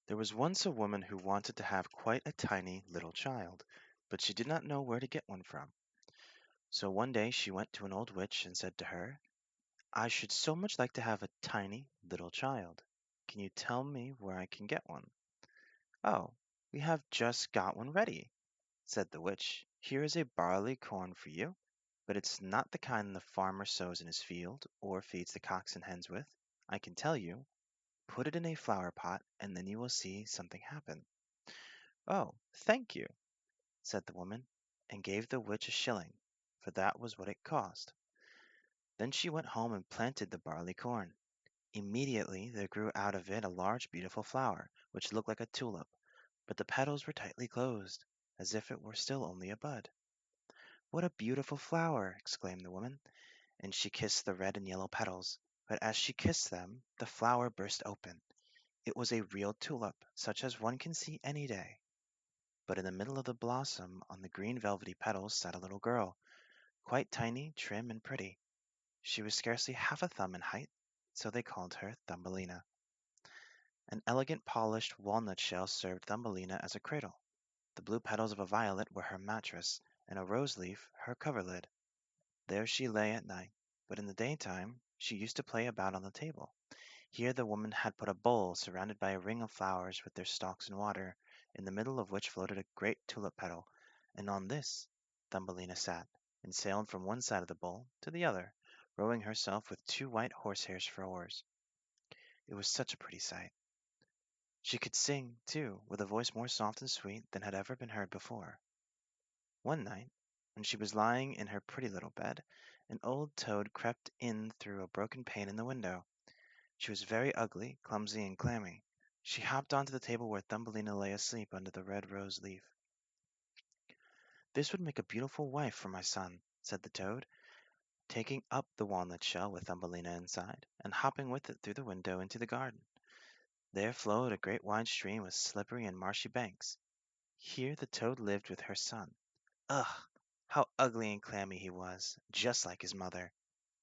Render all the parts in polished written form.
There was once a woman who wanted to have quite a tiny little child, but she did not know where to get one from. So one day she went to an old witch and said to her, "I should so much like to have a tiny little child. Can you tell me where I can get one?" "Oh, we have just got one ready," said the witch. "Here is a barley corn for you, but it's not the kind the farmer sows in his field or feeds the cocks and hens with. I can tell you, put it in a flower pot, and then you will see something happen." "Oh, thank you," said the woman, and gave the witch a shilling, for that was what it cost. Then she went home and planted the barley corn. Immediately there grew out of it a large beautiful flower, which looked like a tulip, but the petals were tightly closed, as if it were still only a bud. "What a beautiful flower!" exclaimed the woman, and she kissed the red and yellow petals. But as she kissed them, the flower burst open. It was a real tulip, such as one can see any day. But in the middle of the blossom, on the green velvety petals, sat a little girl, quite tiny, trim, and pretty. She was scarcely half a thumb in height, so they called her Thumbelina. An elegant polished walnut shell served Thumbelina as a cradle. The blue petals of a violet were her mattress, and a rose leaf her coverlid. There she lay at night, but in the daytime she used to play about on the table. Here the woman had put a bowl surrounded by a ring of flowers with their stalks in water, in the middle of which floated a great tulip petal, and on this Thumbelina sat, and sailed from one side of the bowl to the other, rowing herself with two white horsehairs for oars. It was such a pretty sight. She could sing, too, with a voice more soft and sweet than had ever been heard before. One night, when she was lying in her pretty little bed, an old toad crept in through a broken pane in the window. She was very ugly, clumsy, and clammy. She hopped onto the table where Thumbelina lay asleep under the red rose leaf. "This would make a beautiful wife for my son," said the toad, taking up the walnut shell with Thumbelina inside, and hopping with it through the window into the garden. There flowed a great wide stream with slippery and marshy banks. Here the toad lived with her son. Ugh! How ugly and clammy he was, just like his mother.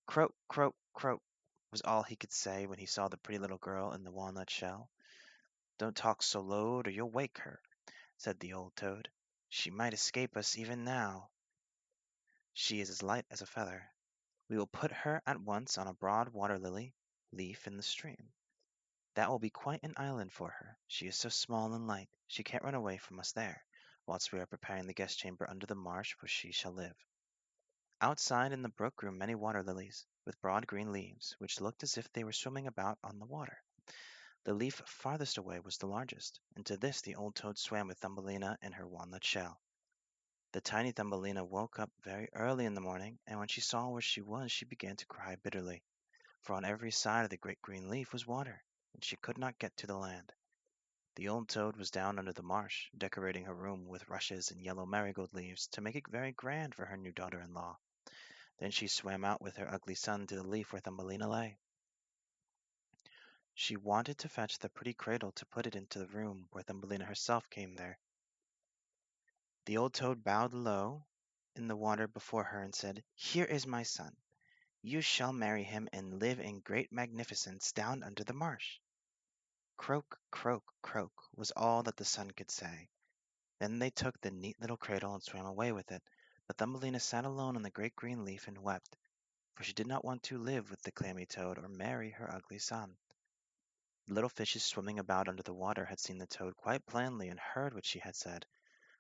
"Croak, croak, croak," was all he could say when he saw the pretty little girl in the walnut shell. "Don't talk so loud, or you'll wake her," said the old toad. "She might escape us even now. She is as light as a feather. We will put her at once on a broad water lily leaf in the stream. That will be quite an island for her. She is so small and light, she can't run away from us there, whilst we are preparing the guest chamber under the marsh where she shall live." Outside in the brook grew many water lilies, with broad green leaves, which looked as if they were swimming about on the water. The leaf farthest away was the largest, and to this the old toad swam with Thumbelina in her walnut shell. The tiny Thumbelina woke up very early in the morning, and when she saw where she was she began to cry bitterly, for on every side of the great green leaf was water, and she could not get to the land. The old toad was down under the marsh, decorating her room with rushes and yellow marigold leaves to make it very grand for her new daughter-in-law. Then she swam out with her ugly son to the leaf where Thumbelina lay. She wanted to fetch the pretty cradle to put it into the room where Thumbelina herself came there. The old toad bowed low in the water before her and said, "Here is my son. You shall marry him and live in great magnificence down under the marsh." Croak, croak, croak was all that the son could say. Then they took the neat little cradle and swam away with it, but Thumbelina sat alone on the great green leaf and wept, for she did not want to live with the clammy toad or marry her ugly son. The little fishes swimming about under the water had seen the toad quite plainly and heard what she had said,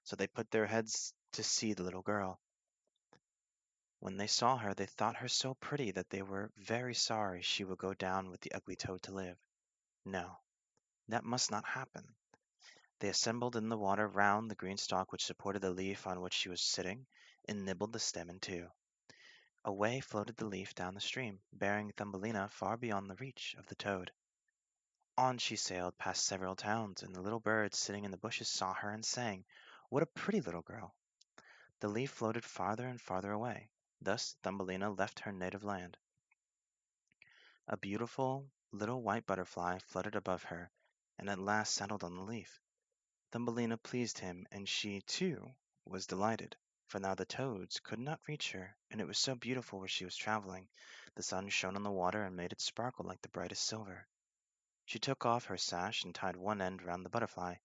so they put their heads to see the little girl. When they saw her they thought her so pretty that they were very sorry she would go down with the ugly toad to live. No, that must not happen. They assembled in the water round the green stalk which supported the leaf on which she was sitting, and nibbled the stem in two. Away floated the leaf down the stream, bearing Thumbelina far beyond the reach of the toad. On she sailed past several towns, and the little birds sitting in the bushes saw her and sang, "What a pretty little girl!" The leaf floated farther and farther away. Thus Thumbelina left her native land. A beautiful little white butterfly fluttered above her, and at last settled on the leaf. Thumbelina pleased him, and she, too, was delighted, for now the toads could not reach her, and it was so beautiful where she was traveling. The sun shone on the water and made it sparkle like the brightest silver. She took off her sash and tied one end round the butterfly.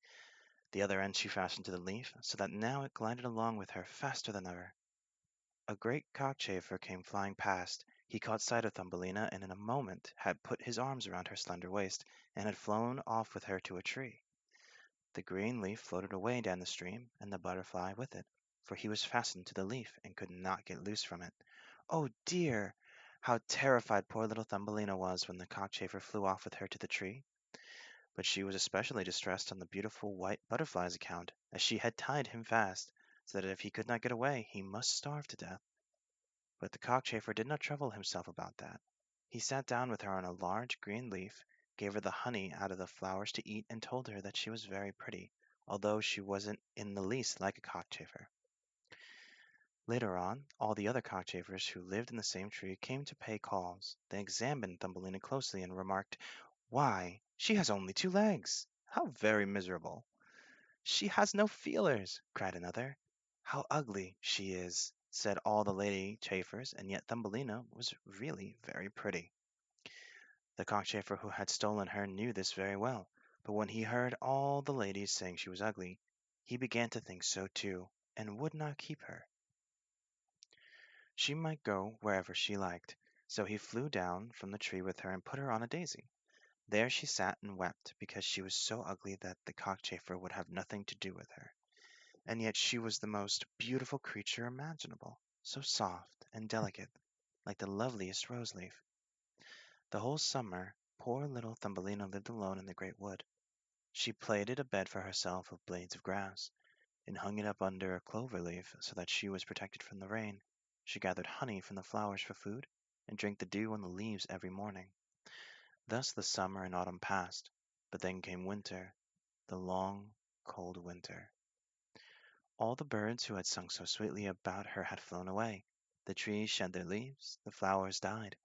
The other end she fastened to the leaf, so that now it glided along with her faster than ever. A great cockchafer came flying past. He caught sight of Thumbelina, and in a moment had put his arms around her slender waist, and had flown off with her to a tree. The green leaf floated away down the stream, and the butterfly with it, for he was fastened to the leaf, and could not get loose from it. Oh dear! How terrified poor little Thumbelina was when the cockchafer flew off with her to the tree! But she was especially distressed on the beautiful white butterfly's account, as she had tied him fast, so that if he could not get away he must starve to death. But the cockchafer did not trouble himself about that. He sat down with her on a large green leaf, gave her the honey out of the flowers to eat, and told her that she was very pretty, although she wasn't in the least like a cockchafer. Later on, all the other cockchafers who lived in the same tree came to pay calls. They examined Thumbelina closely and remarked, "Why, she has only two legs! How very miserable!" "She has no feelers!" cried another. "How ugly she is!" said all the lady chafers, and yet Thumbelina was really very pretty. The cockchafer who had stolen her knew this very well, but when he heard all the ladies saying she was ugly, he began to think so too, and would not keep her. She might go wherever she liked, so he flew down from the tree with her and put her on a daisy. There she sat and wept because she was so ugly that the cockchafer would have nothing to do with her. And yet she was the most beautiful creature imaginable, so soft and delicate, like the loveliest rose leaf. The whole summer poor little Thumbelina lived alone in the great wood. She plaited a bed for herself of blades of grass, and hung it up under a clover leaf so that she was protected from the rain. She gathered honey from the flowers for food, and drank the dew on the leaves every morning. Thus the summer and autumn passed, but then came winter, the long, cold winter. All the birds who had sung so sweetly about her had flown away. The trees shed their leaves, the flowers died.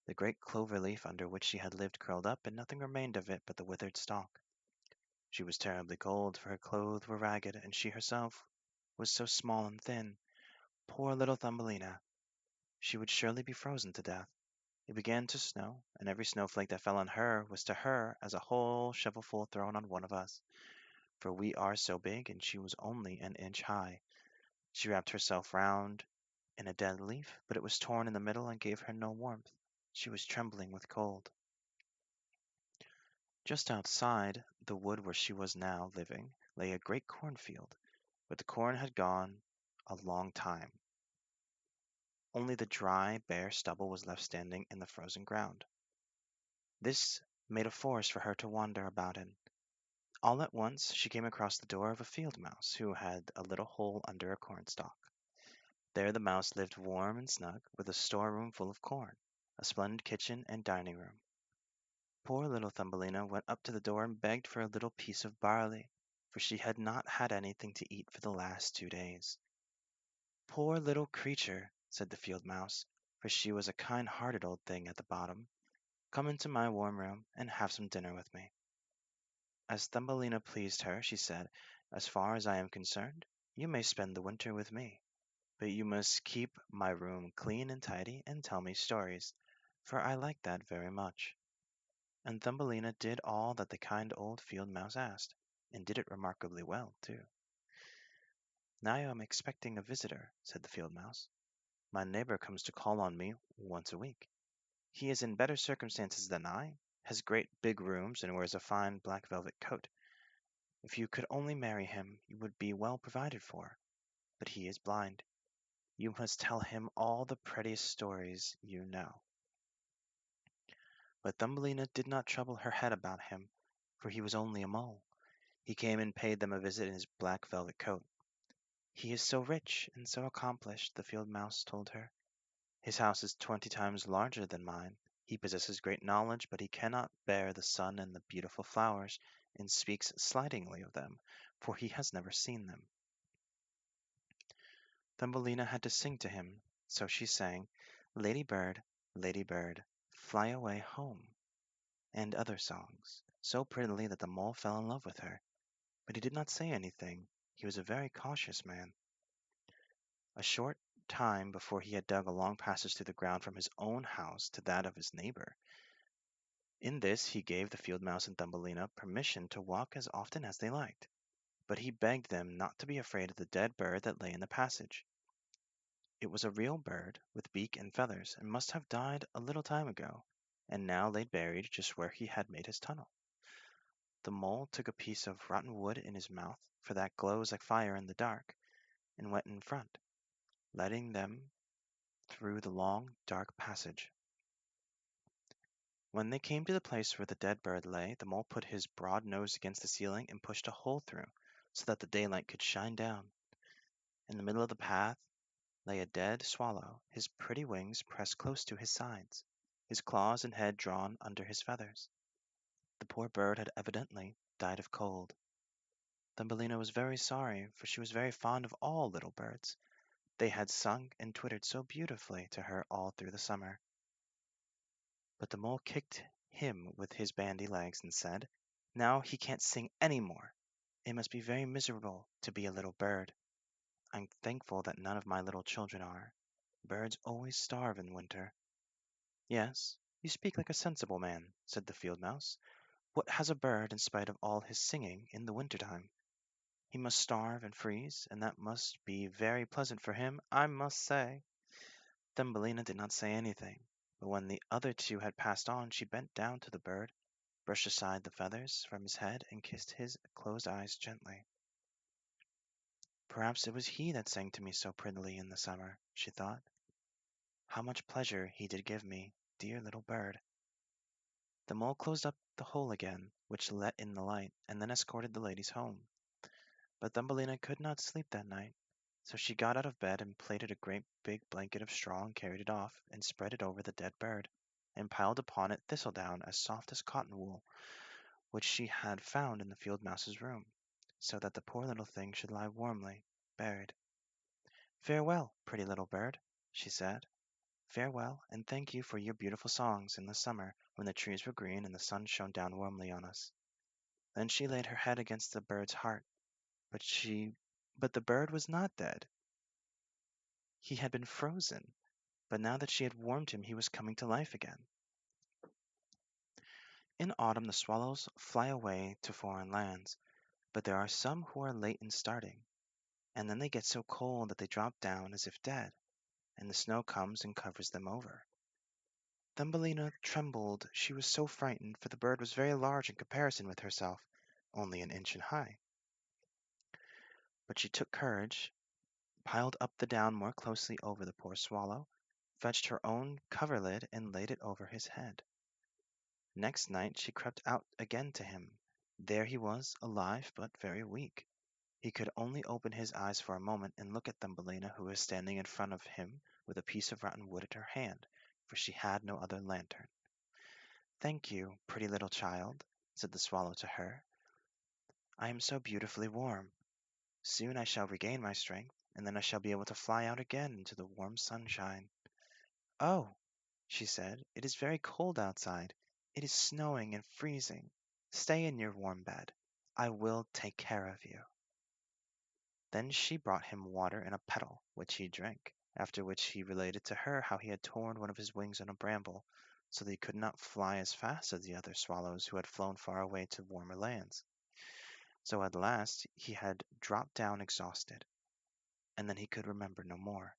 The great clover leaf under which she had lived curled up, and nothing remained of it but the withered stalk. She was terribly cold, for her clothes were ragged, and she herself was so small and thin. Poor little Thumbelina! She would surely be frozen to death. It began to snow, and every snowflake that fell on her was to her as a whole shovelful thrown on one of us, for we are so big, and she was only an inch high. She wrapped herself round in a dead leaf, but it was torn in the middle and gave her no warmth. She was trembling with cold. Just outside the wood where she was now living lay a great cornfield, but the corn had gone a long time. Only the dry, bare stubble was left standing in the frozen ground. This made a forest for her to wander about in. All at once she came across the door of a field mouse who had a little hole under a cornstalk. There the mouse lived warm and snug, with a storeroom full of corn, a splendid kitchen and dining room. Poor little Thumbelina went up to the door and begged for a little piece of barley, for she had not had anything to eat for the last 2 days. "Poor little creature," said the field mouse, for she was a kind-hearted old thing at the bottom, "come into my warm room and have some dinner with me." As Thumbelina pleased her, she said, "As far as I am concerned, you may spend the winter with me, but you must keep my room clean and tidy, and tell me stories, for I like that very much." And Thumbelina did all that the kind old field mouse asked, and did it remarkably well, too. "Now I am expecting a visitor," said the field mouse. "My neighbor comes to call on me once a week. He is in better circumstances than I, has great big rooms, and wears a fine black velvet coat. If you could only marry him, you would be well provided for. But he is blind. You must tell him all the prettiest stories you know." But Thumbelina did not trouble her head about him, for he was only a mole. He came and paid them a visit in his black velvet coat. "He is so rich and so accomplished," the field mouse told her. "His house is 20 times larger than mine. He possesses great knowledge, but he cannot bear the sun and the beautiful flowers, and speaks slightingly of them, for he has never seen them." Thumbelina had to sing to him, so she sang, lady bird, fly away home," and other songs, so prettily that the mole fell in love with her. But he did not say anything. He was a very cautious man. A short time before he had dug a long passage through the ground from his own house to that of his neighbor. In this he gave the field mouse and Thumbelina permission to walk as often as they liked, but he begged them not to be afraid of the dead bird that lay in the passage. It was a real bird, with beak and feathers, and must have died a little time ago, and now lay buried just where he had made his tunnel. The mole took a piece of rotten wood in his mouth, for that glows like fire in the dark, and went in front, letting them through the long, dark passage. When they came to the place where the dead bird lay, the mole put his broad nose against the ceiling and pushed a hole through, so that the daylight could shine down. In the middle of the path lay a dead swallow, his pretty wings pressed close to his sides, his claws and head drawn under his feathers. The poor bird had evidently died of cold. Thumbelina was very sorry, for she was very fond of all little birds. They had sung and twittered so beautifully to her all through the summer. But the mole kicked him with his bandy legs and said, "Now he can't sing any more. It must be very miserable to be a little bird. I'm thankful that none of my little children are. Birds always starve in winter." "Yes, you speak like a sensible man," said the field mouse. "What has a bird in spite of all his singing in the winter time? He must starve and freeze, and that must be very pleasant for him, I must say." Thumbelina did not say anything, but when the other two had passed on, she bent down to the bird, brushed aside the feathers from his head, and kissed his closed eyes gently. "Perhaps it was he that sang to me so prettily in the summer," she thought. "How much pleasure he did give me, dear little bird." The mole closed up the hole again, which let in the light, and then escorted the ladies home. But Thumbelina could not sleep that night, so she got out of bed and plaited a great big blanket of straw and carried it off, and spread it over the dead bird, and piled upon it thistledown as soft as cotton wool, which she had found in the field mouse's room, so that the poor little thing should lie warmly buried. "Farewell, pretty little bird," she said. "Farewell, and thank you for your beautiful songs in the summer when the trees were green and the sun shone down warmly on us." Then she laid her head against the bird's heart, but but the bird was not dead. He had been frozen, but now that she had warmed him he was coming to life again. In autumn the swallows fly away to foreign lands, but there are some who are late in starting, and then they get so cold that they drop down as if dead, and the snow comes and covers them over. Thumbelina trembled, she was so frightened, for the bird was very large in comparison with herself, only an inch high. But she took courage, piled up the down more closely over the poor swallow, fetched her own coverlid and laid it over his head. Next night she crept out again to him. There he was, alive but very weak. He could only open his eyes for a moment and look at Thumbelina, who was standing in front of him with a piece of rotten wood in her hand, for she had no other lantern. "Thank you, pretty little child," said the swallow to her. "I am so beautifully warm. Soon I shall regain my strength, and then I shall be able to fly out again into the warm sunshine." "Oh," she said, "it is very cold outside. It is snowing and freezing. Stay in your warm bed. I will take care of you." Then she brought him water in a kettle, which he drank, after which he related to her how he had torn one of his wings on a bramble, so that he could not fly as fast as the other swallows who had flown far away to warmer lands. So at last he had dropped down exhausted, and then he could remember no more.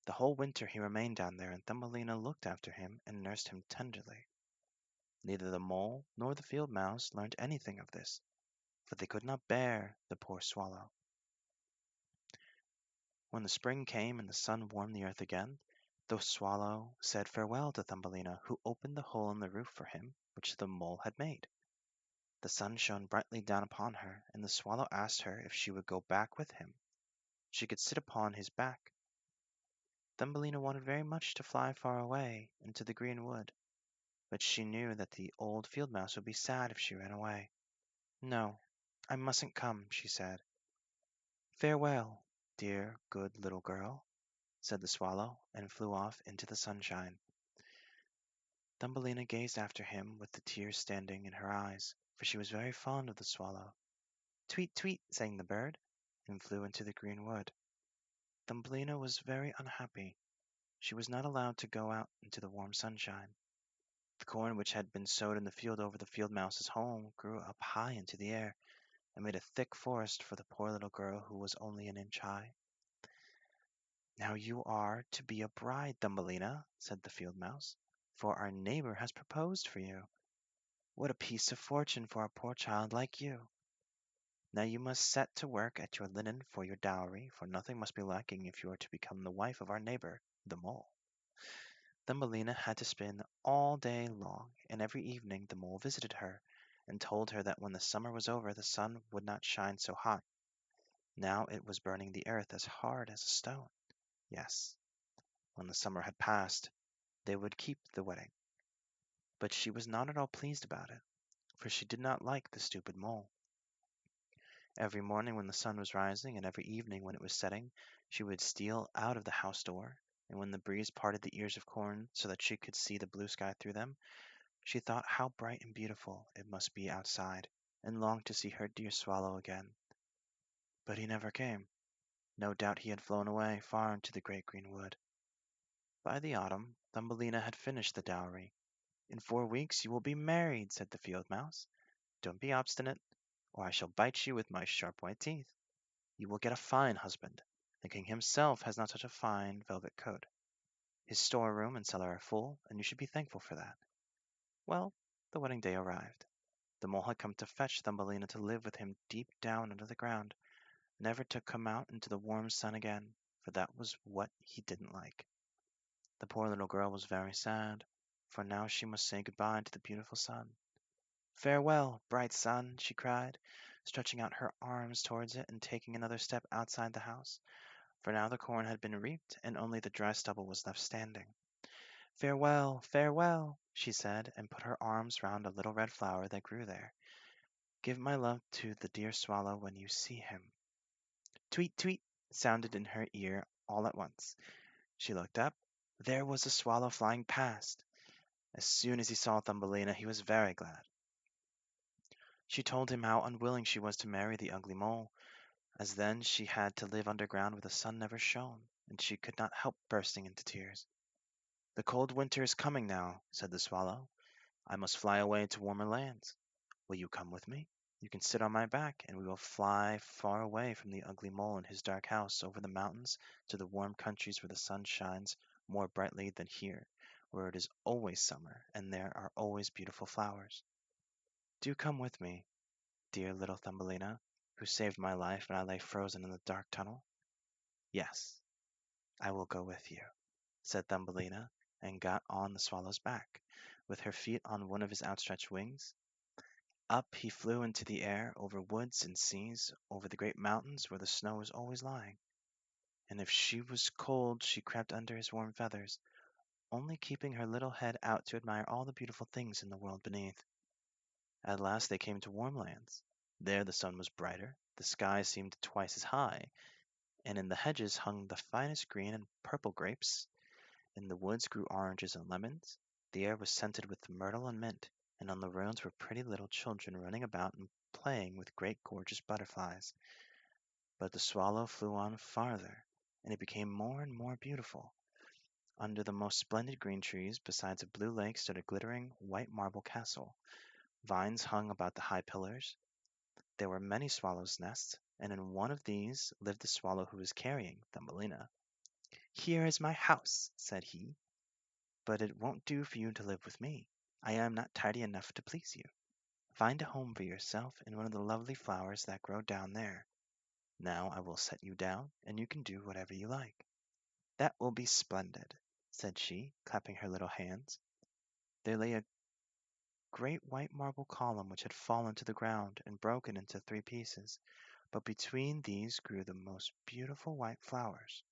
The whole winter he remained down there, and Thumbelina looked after him and nursed him tenderly. Neither the mole nor the field mouse learned anything of this, for they could not bear the poor swallow. When the spring came and the sun warmed the earth again, the swallow said farewell to Thumbelina, who opened the hole in the roof for him which the mole had made. The sun shone brightly down upon her, and the swallow asked her if she would go back with him. She could sit upon his back. Thumbelina wanted very much to fly far away into the green wood, but she knew that the old field mouse would be sad if she ran away. "No, I mustn't come," she said. "Farewell, dear, good little girl," said the swallow, and flew off into the sunshine. Thumbelina gazed after him with the tears standing in her eyes, for she was very fond of the swallow. "Tweet, tweet," sang the bird, and flew into the green wood. Thumbelina was very unhappy. She was not allowed to go out into the warm sunshine. The corn which had been sowed in the field over the field mouse's home grew up high into the air and made a thick forest for the poor little girl who was only an inch high. "Now you are to be a bride, Thumbelina," said the field mouse, "for our neighbor has proposed for you. What a piece of fortune for a poor child like you! Now you must set to work at your linen for your dowry, for nothing must be lacking if you are to become the wife of our neighbor, the mole." Thumbelina had to spin all day long, and every evening the mole visited her, and told her that when the summer was over the sun would not shine so hot. Now it was burning the earth as hard as a stone. Yes, when the summer had passed, they would keep the wedding. But she was not at all pleased about it, for she did not like the stupid mole. Every morning when the sun was rising, and every evening when it was setting, she would steal out of the house door, and when the breeze parted the ears of corn so that she could see the blue sky through them, she thought how bright and beautiful it must be outside, and longed to see her dear swallow again. But he never came. No doubt he had flown away far into the great green wood. By the autumn, Thumbelina had finished the dowry. "In 4 weeks you will be married," said the field mouse. "Don't be obstinate, or I shall bite you with my sharp white teeth. You will get a fine husband. The king himself has not such a fine velvet coat. His storeroom and cellar are full, and you should be thankful for that." Well, the wedding day arrived. The mole had come to fetch Thumbelina to live with him deep down under the ground, never to come out into the warm sun again, for that was what he didn't like. The poor little girl was very sad, for now she must say good-bye to the beautiful sun. "Farewell, bright sun!" she cried, stretching out her arms towards it and taking another step outside the house, for now the corn had been reaped and only the dry stubble was left standing. "Farewell, farewell!" she said, and put her arms round a little red flower that grew there. "Give my love to the dear swallow when you see him." "Tweet, tweet!" sounded in her ear all at once. She looked up. There was the swallow flying past. As soon as he saw Thumbelina he was very glad. She told him how unwilling she was to marry the ugly mole, as then she had to live underground where the sun never shone, and she could not help bursting into tears. "The cold winter is coming now," said the swallow. "I must fly away to warmer lands. Will you come with me? You can sit on my back, and we will fly far away from the ugly mole and his dark house, over the mountains to the warm countries where the sun shines more brightly than here, where it is always summer and there are always beautiful flowers. Do come with me, dear little Thumbelina, who saved my life when I lay frozen in the dark tunnel." "Yes, I will go with you," said Thumbelina, and got on the swallow's back, with her feet on one of his outstretched wings. Up he flew into the air, over woods and seas, over the great mountains where the snow was always lying. And if she was cold she crept under his warm feathers, only keeping her little head out to admire all the beautiful things in the world beneath. At last they came to warm lands. There the sun was brighter, the sky seemed twice as high, and in the hedges hung the finest green and purple grapes. In the woods grew oranges and lemons. The air was scented with myrtle and mint, and on the roads were pretty little children running about and playing with great gorgeous butterflies. But the swallow flew on farther, and it became more and more beautiful. Under the most splendid green trees, beside a blue lake, stood a glittering white marble castle. Vines hung about the high pillars. There were many swallows' nests, and in one of these lived the swallow who was carrying Thumbelina. "Here is my house," said he, "but it won't do for you to live with me. I am not tidy enough to please you. Find a home for yourself in one of the lovely flowers that grow down there. Now I will set you down, and you can do whatever you like." "That will be splendid," said she, clapping her little hands. There lay a great white marble column which had fallen to the ground and broken into 3 pieces, but between these grew the most beautiful white flowers.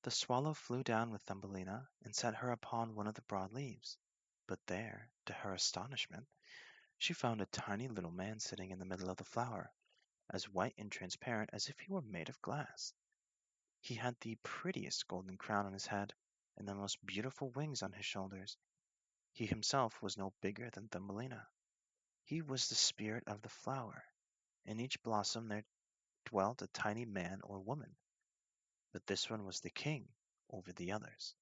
The swallow flew down with Thumbelina and set her upon one of the broad leaves, but there, to her astonishment, she found a tiny little man sitting in the middle of the flower, as white and transparent as if he were made of glass. He had the prettiest golden crown on his head, and the most beautiful wings on his shoulders. He himself was no bigger than Thumbelina. He was the spirit of the flower. In each blossom there dwelt a tiny man or woman, but this one was the king over the others.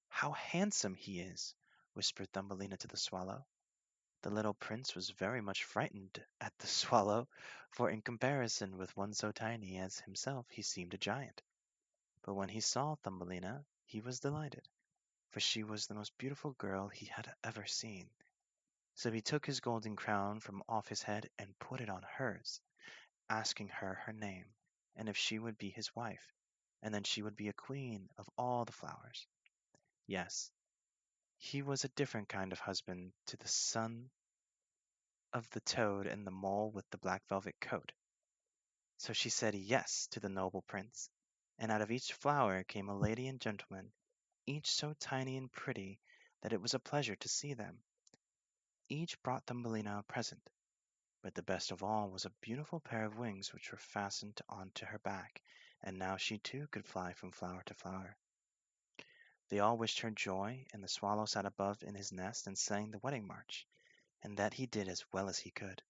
"How handsome he is!" whispered Thumbelina to the swallow. The little prince was very much frightened at the swallow, for in comparison with one so tiny as himself he seemed a giant. But when he saw Thumbelina he was delighted, for she was the most beautiful girl he had ever seen. So he took his golden crown from off his head and put it on hers, asking her name, and if she would be his wife, and then she would be a queen of all the flowers. Yes, he was a different kind of husband to the son of the toad and the mole with the black velvet coat. So she said yes to the noble prince, and out of each flower came a lady and gentleman, each so tiny and pretty that it was a pleasure to see them. Each brought Thumbelina a present, but the best of all was a beautiful pair of wings which were fastened on to her back, and now she too could fly from flower to flower. They all wished her joy, and the swallow sat above in his nest and sang the wedding march, and that he did as well as he could.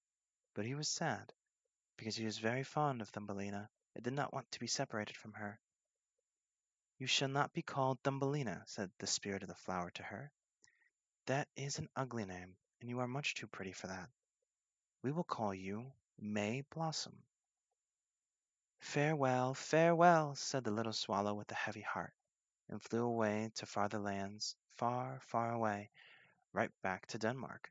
But he was sad, because he was very fond of Thumbelina, and did not want to be separated from her. "You shall not be called Thumbelina," said the spirit of the flower to her. "That is an ugly name, and you are much too pretty for that. We will call you May Blossom." "Farewell, farewell," said the little swallow with a heavy heart, and flew away to farther lands, far, far away, right back to Denmark.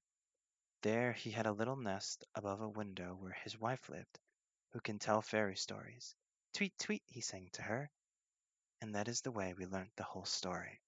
There he had a little nest above a window where his wife lived, who can tell fairy stories. "Tweet, tweet," he sang to her, and that is the way we learnt the whole story.